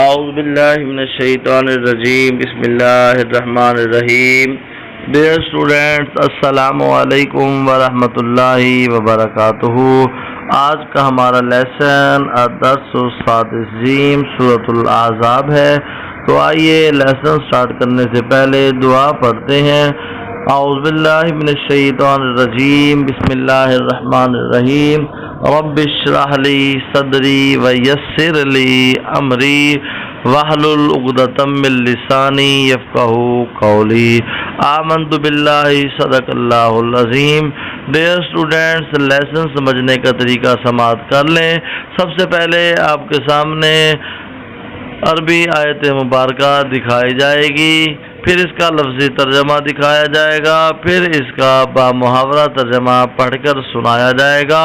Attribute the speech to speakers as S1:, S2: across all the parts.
S1: اعوذ باللہ من الشیطان الرجیم بسم اللہ الرحمن الرحیم. Dear students, السلام علیکم ورحمۃ اللہ وبرکاتہ. آج کا ہمارا لیسن الدرس السادس سورۃ الاحزاب ہے. تو آئیے لیسن سٹارٹ کرنے سے پہلے دعا پڑھتے ہیں. اعوذ باللہ من الشیطان الرجیم بسم اللہ الرحمن الرحیم. رب اشرح لی صدری ویسر لی امری واحلل عقدۃ من لسانی یفقہوا قولی. آمنت باللہ صدق اللہ العظیم. ڈیئر اسٹوڈینٹس، لیسن سمجھنے کا طریقہ سماعت کر لیں. سب سے پہلے آپ کے سامنے عربی آیت مبارکہ دکھائی جائے گی، پھر اس کا لفظی ترجمہ دکھایا جائے گا، پھر اس کا بامحاورہ ترجمہ پڑھ کر سنایا جائے گا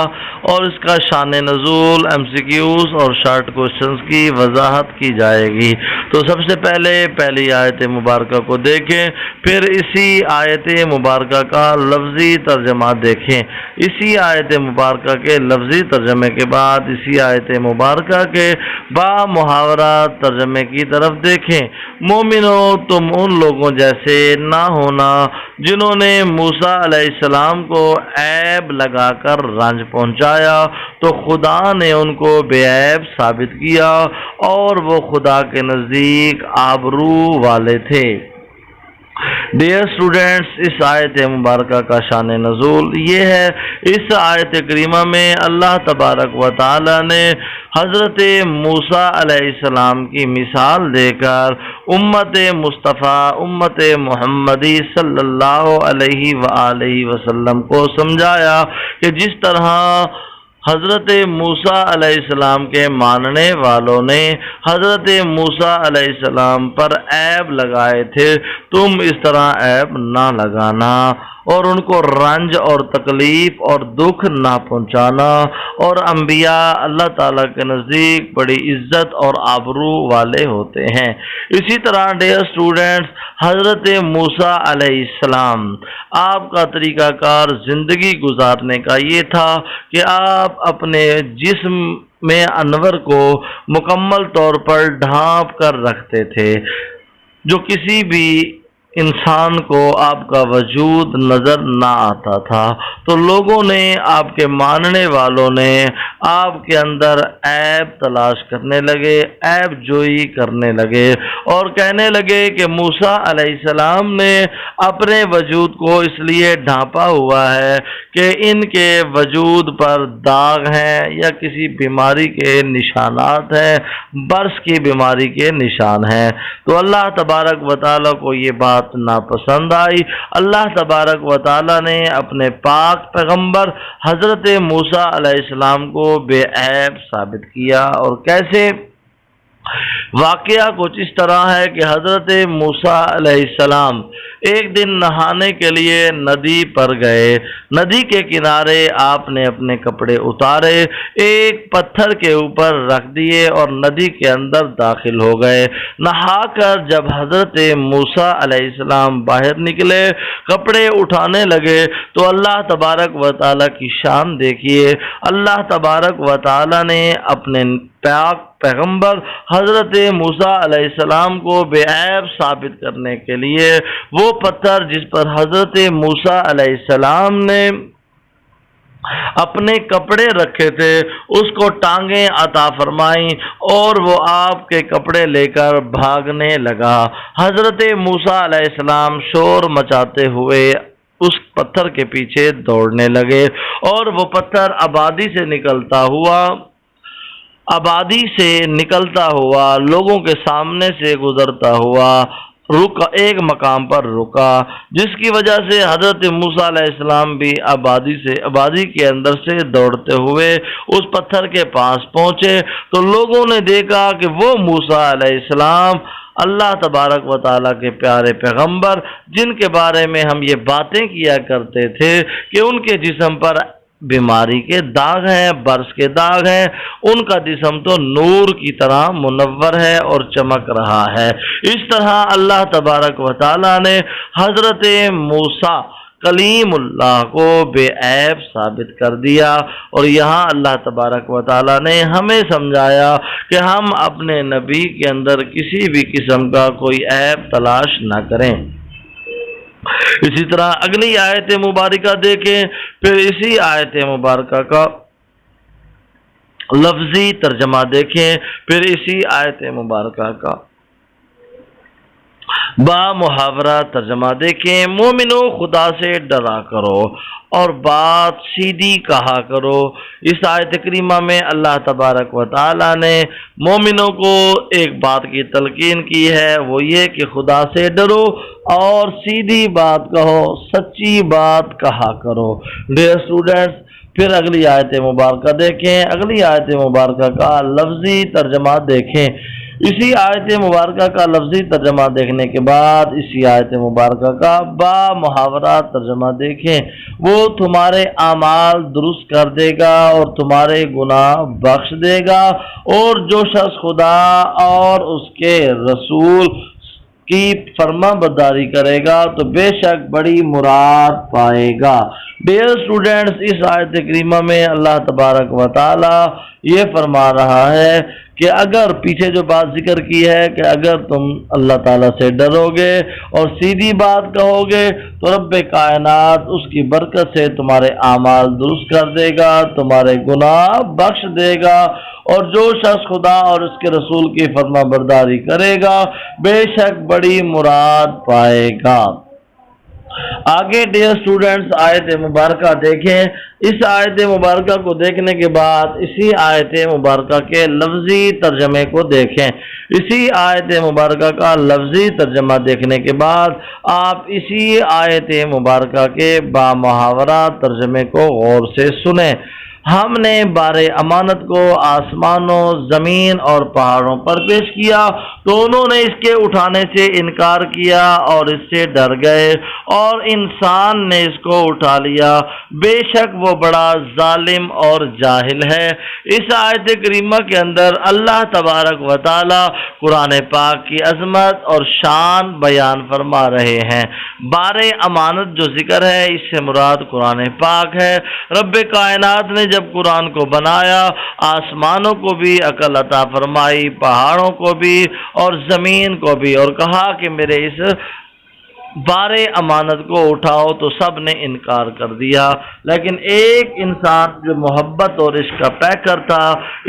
S1: اور اس کا شان نزول، MCQs اور شارٹ کوشچنز کی وضاحت کی جائے گی. تو سب سے پہلے پہلی آیت مبارکہ کو دیکھیں، پھر اسی آیت مبارکہ کا لفظی ترجمہ دیکھیں. اسی آیت مبارکہ کے لفظی ترجمے کے بعد اسی آیت مبارکہ کے بامحاورہ ترجمے کی طرف دیکھیں. مومنو، تم ان لوگوں جیسے نہ ہونا جنہوں نے موسیٰ علیہ السلام کو عیب لگا کر رنج پہنچایا تو خدا نے ان کو بے عیب ثابت کیا اور وہ خدا کے نزدیک آبرو والے تھے. ڈیئر اسٹوڈینٹس، اس آیت مبارکہ کا شان نزول یہ ہے. اس آیت کریمہ میں اللہ تبارک و تعالی نے حضرت موسیٰ علیہ السلام کی مثال دے کر امت مصطفیٰ، امت محمدی صلی اللہ علیہ وآلہ وسلم کو سمجھایا کہ جس طرح حضرت موسیٰ علیہ السلام کے ماننے والوں نے حضرت موسیٰ علیہ السلام پر عیب لگائے تھے، تم اس طرح عیب نہ لگانا اور ان کو رنج اور تکلیف اور دکھ نہ پہنچانا. اور انبیاء اللہ تعالیٰ کے نزدیک بڑی عزت اور آبرو والے ہوتے ہیں. اسی طرح ڈیئر اسٹوڈینٹس، حضرت موسیٰ علیہ السلام، آپ کا طریقہ کار زندگی گزارنے کا یہ تھا کہ آپ اپنے جسم میں انور کو مکمل طور پر ڈھانپ کر رکھتے تھے، جو کسی بھی انسان کو آپ کا وجود نظر نہ آتا تھا. تو لوگوں نے، آپ کے ماننے والوں نے آپ کے اندر عیب تلاش کرنے لگے، عیب جوئی کرنے لگے اور کہنے لگے کہ موسیٰ علیہ السلام نے اپنے وجود کو اس لیے ڈھانپا ہوا ہے کہ ان کے وجود پر داغ ہیں یا کسی بیماری کے نشانات ہیں، برس کی بیماری کے نشان ہیں. تو اللہ تبارک و تعالیٰ کو یہ بات ناپسند آئی. اللہ تبارک و تعالیٰ نے اپنے پاک پیغمبر حضرت موسیٰ علیہ السلام کو بے عیب ثابت کیا. اور کیسے؟ واقعہ کچھ اس طرح ہے کہ حضرت موسیٰ علیہ السلام ایک دن نہانے کے لیے ندی پر گئے. ندی کے کنارے آپ نے اپنے کپڑے اتارے، ایک پتھر کے اوپر رکھ دیے اور ندی کے اندر داخل ہو گئے. نہا کر جب حضرت موسیٰ علیہ السلام باہر نکلے، کپڑے اٹھانے لگے تو اللہ تبارک و تعالیٰ کی شان دیکھیے. اللہ تبارک و تعالیٰ نے اپنے پاک پیغمبر حضرت موسیٰ علیہ السلام کو بے عیب ثابت کرنے کے لیے وہ پتھر جس پر حضرت موسیٰ علیہ السلام نے اپنے کپڑے رکھے تھے اس کو ٹانگیں عطا فرمائیں اور وہ آپ کے کپڑے لے کر بھاگنے لگا. حضرت موسیٰ علیہ السلام شور مچاتے ہوئے اس پتھر کے پیچھے دوڑنے لگے اور وہ پتھر آبادی سے نکلتا ہوا لوگوں کے سامنے سے گزرتا ہوا ایک مقام پر رکا، جس کی وجہ سے حضرت موسیٰ علیہ السلام بھی آبادی کے اندر سے دوڑتے ہوئے اس پتھر کے پاس پہنچے. تو لوگوں نے دیکھا کہ وہ موسیٰ علیہ السلام اللہ تبارک و تعالیٰ کے پیارے پیغمبر، جن کے بارے میں ہم یہ باتیں کیا کرتے تھے کہ ان کے جسم پر بیماری کے داغ ہیں، برس کے داغ ہیں، ان کا جسم تو نور کی طرح منور ہے اور چمک رہا ہے. اس طرح اللہ تبارک و تعالیٰ نے حضرت موسیٰ کلیم اللہ کو بے عیب ثابت کر دیا۔ اور یہاں اللہ تبارک و تعالیٰ نے ہمیں سمجھایا کہ ہم اپنے نبی کے اندر کسی بھی قسم کا کوئی عیب تلاش نہ کریں۔ اسی طرح اگلی آیت مبارکہ دیکھیں، پھر اسی آیت مبارکہ کا لفظی ترجمہ دیکھیں، پھر اسی آیت مبارکہ کا با محاورہ ترجمہ دیکھیں۔ مومنو خدا سے ڈرا کرو اور بات سیدھی کہا کرو۔ اس آیت کریمہ میں اللہ تبارک و تعالی نے مومنوں کو ایک بات کی تلقین کی ہے، وہ یہ کہ خدا سے ڈرو اور سیدھی بات کہو، سچی بات کہا کرو۔ ڈیئر اسٹوڈنٹس، پھر اگلی آیت مبارکہ دیکھیں، اگلی آیت مبارکہ کا لفظی ترجمہ دیکھیں۔ اسی آیت مبارکہ کا لفظی ترجمہ دیکھنے کے بعد اسی آیت مبارکہ کا با محاورہ ترجمہ دیکھیں۔ وہ تمہارے اعمال درست کر دے گا اور تمہارے گناہ بخش دے گا، اور جو شخص خدا اور اس کے رسول کی فرما برداری کرے گا تو بے شک بڑی مراد پائے گا۔ ڈیئر اسٹوڈنٹس، اس آیت کریمہ میں اللہ تبارک و تعالی یہ فرما رہا ہے کہ اگر پیچھے جو بات ذکر کی ہے کہ اگر تم اللہ تعالیٰ سے ڈرو گے اور سیدھی بات کہو گے تو رب کائنات اس کی برکت سے تمہارے اعمال درست کر دے گا، تمہارے گناہ بخش دے گا، اور جو شخص خدا اور اس کے رسول کی فرما برداری کرے گا بے شک بڑی مراد پائے گا۔ آگے ڈیئر اسٹوڈنٹس آیت مبارکہ دیکھیں۔ اس آیت مبارکہ کو دیکھنے کے بعد اسی آیت مبارکہ کے لفظی ترجمے کو دیکھیں۔ اسی آیت مبارکہ کا لفظی ترجمہ دیکھنے کے بعد آپ اسی آیت مبارکہ کے با محاورہ ترجمے کو غور سے سنیں۔ ہم نے بار امانت کو آسمانوں، زمین اور پہاڑوں پر پیش کیا تو انہوں نے اس کے اٹھانے سے انکار کیا اور اس سے ڈر گئے، اور انسان نے اس کو اٹھا لیا، بے شک وہ بڑا ظالم اور جاہل ہے۔ اس آیت کریمہ کے اندر اللہ تبارک و تعالی قرآن پاک کی عظمت اور شان بیان فرما رہے ہیں۔ بار امانت جو ذکر ہے اس سے مراد قرآن پاک ہے۔ رب کائنات نے جب قرآن کو بنایا، آسمانوں کو بھی عقل عطا فرمائی، پہاڑوں کو بھی اور زمین کو بھی، اور کہا کہ میرے اس بار امانت کو اٹھاؤ تو سب نے انکار کر دیا، لیکن ایک انسان جو محبت اور عشق کا پیکر تھا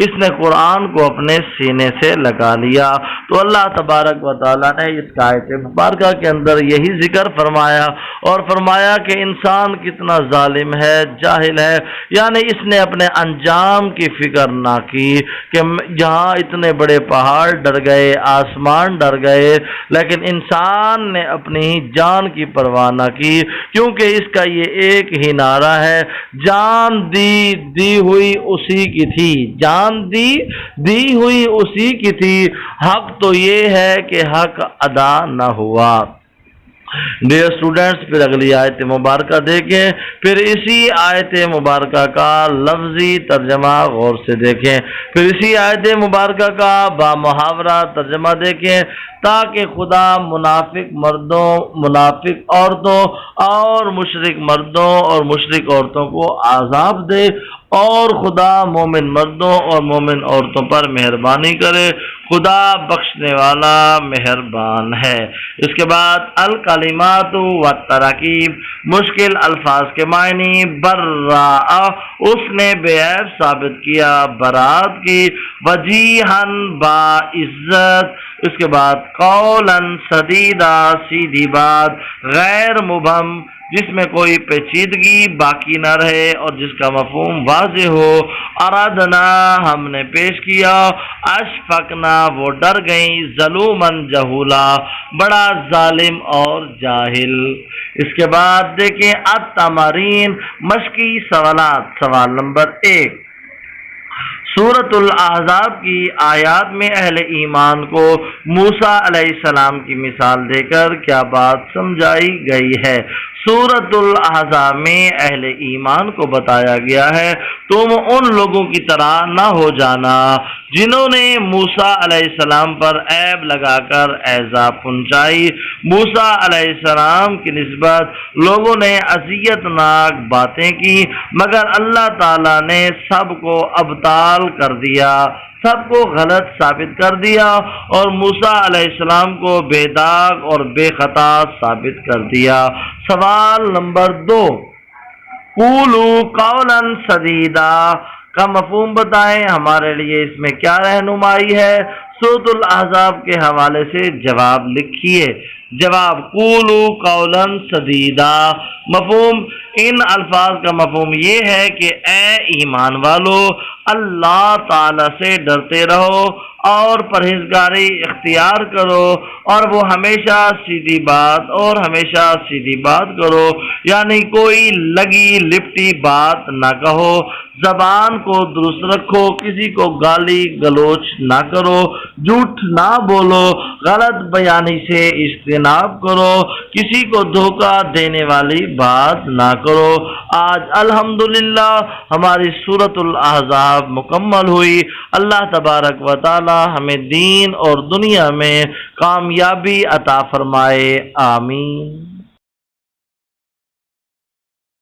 S1: اس نے قرآن کو اپنے سینے سے لگا لیا۔ تو اللہ تبارک و تعالیٰ نے اس آیت مبارکہ کے اندر یہی ذکر فرمایا اور فرمایا کہ انسان کتنا ظالم ہے، جاہل ہے، یعنی اس نے اپنے انجام کی فکر نہ کی کہ جہاں اتنے بڑے پہاڑ ڈر گئے، آسمان ڈر گئے، لیکن انسان نے اپنی جان کی پرواہ نہ کی، کیونکہ اس کا یہ ایک ہی نعرہ ہے، جان دی ہوئی اسی کی تھی، جان دی ہوئی اسی کی تھی، حق تو یہ ہے کہ حق ادا نہ ہوا۔ ڈیئر اسٹوڈنٹس، پھر اگلی آیت مبارکہ دیکھیں، پھر اسی آیت مبارکہ کا لفظی ترجمہ غور سے دیکھیں، پھر اسی آیت مبارکہ کا با محاورہ ترجمہ دیکھیں، تاکہ خدا منافق مردوں، منافق عورتوں اور مشرک مردوں اور مشرک عورتوں کو عذاب دے، اور خدا مومن مردوں اور مومن عورتوں پر مہربانی کرے، خدا بخشنے والا مہربان ہے۔ اس کے بعد الکلمات والتراکیب، مشکل الفاظ کے معنی، برا اس نے بے عیب ثابت کیا، برات کی، وجیہن با عزت، اس کے بعد قولاً سدیدہ سیدھی بات، غیر مبہم جس میں کوئی پیچیدگی باقی نہ رہے اور جس کا مفہوم واضح ہو، ارادنا ہم نے پیش کیا، اشفقنا وہ ڈر گئیں، ظلوماً جہولا بڑا ظالم اور جاہل۔ اس کے بعد دیکھیں التمارین، مشقی سوالات، سوال نمبر 1، سورۃ الاحزاب کی آیات میں اہل ایمان کو موسیٰ علیہ السلام کی مثال دے کر کیا بات سمجھائی گئی ہے؟ سورۃ الاحزاب میں اہل ایمان کو بتایا گیا ہے تم ان لوگوں کی طرح نہ ہو جانا جنہوں نے موسیٰ علیہ السلام پر عیب لگا کر ایذا پہنچائی۔ موسیٰ علیہ السلام کی نسبت لوگوں نے اذیت ناک باتیں کی، مگر اللہ تعالیٰ نے سب کو ابطال کر دیا، سب کو غلط ثابت کر دیا اور موسیٰ علیہ السلام کو بے داغ اور بے خطا ثابت کر دیا۔ سوال نمبر 2، قولوا قولا سدیدا کا مفہوم بتائیں، ہمارے لیے اس میں کیا رہنمائی ہے؟ سورۃ الاحزاب کے حوالے سے جواب لکھیے۔ جواب، قولوا قولا سدیدا، مفہوم ان الفاظ کا مفہوم یہ ہے کہ اے ایمان والو، اللہ تعالی سے ڈرتے رہو اور پرہیزگاری اختیار کرو، اور وہ ہمیشہ سیدھی بات کرو، یعنی کوئی لگی لپٹی بات نہ کہو، زبان کو درست رکھو، کسی کو گالی گلوچ نہ کرو، جھوٹ نہ بولو، غلط بیانی سے اجتناب کرو، کسی کو دھوکہ دینے والی بات نہ کرو۔ آج الحمدللہ ہماری سورۃ الاحزاب مکمل ہوئی۔ اللہ تبارک و تعالی ہمیں دین اور دنیا میں کامیابی عطا فرمائے، آمین۔